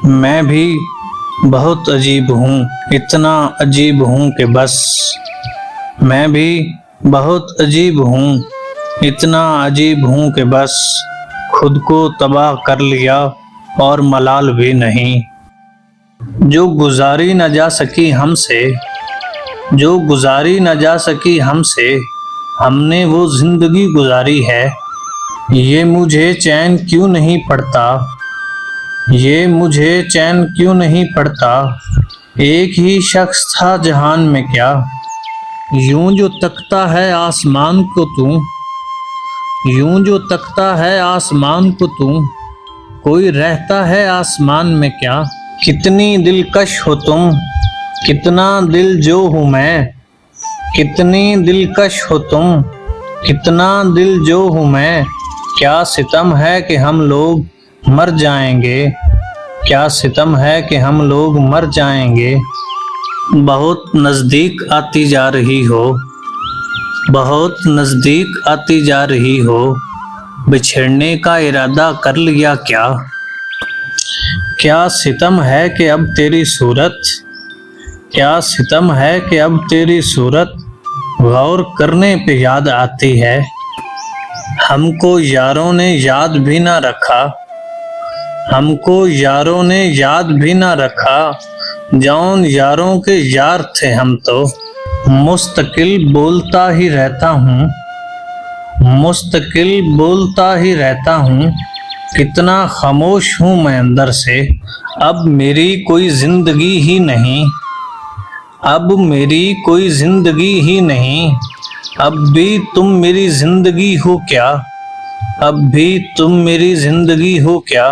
मैं भी बहुत अजीब हूँ, इतना अजीब हूँ कि बस। मैं भी बहुत अजीब हूँ, इतना अजीब हूँ कि बस खुद को तबाह कर लिया और मलाल भी नहीं। जो गुजारी न जा सकी हमसे, जो गुजारी न जा सकी हमसे, हमने वो जिंदगी गुजारी है। ये मुझे चैन क्यों नहीं पड़ता, ये मुझे चैन क्यों नहीं पड़ता। एक ही शख्स था जहान में क्या, यूं जो तकता है आसमान को तू, यूं जो तकता है आसमान को तू, कोई रहता है आसमान में क्या। कितनी दिलकश हो तुम, कितना दिल जो हूँ मैं, कितनी दिलकश हो तुम, कितना दिल जो हूँ मैं। क्या सितम है कि हम लोग मर जाएंगे, क्या सितम है कि हम लोग मर जाएंगे। बहुत नज़दीक आती जा रही हो, बहुत नज़दीक आती जा रही हो, बिछड़ने का इरादा कर लिया क्या। क्या सितम है कि अब तेरी सूरत, क्या सितम है कि अब तेरी सूरत गौर करने पे याद आती है। हमको यारों ने याद भी ना रखा, हमको यारों ने याद भी ना रखा, जौन यारों के यार थे हम तो। मुस्तकिल बोलता ही रहता हूँ, मुस्तकिल बोलता ही रहता हूँ, कितना खामोश हूँ मैं अंदर से। अब मेरी कोई जिंदगी ही नहीं, अब मेरी कोई जिंदगी ही नहीं। अब भी तुम मेरी जिंदगी हो क्या, अब भी तुम मेरी जिंदगी हो क्या।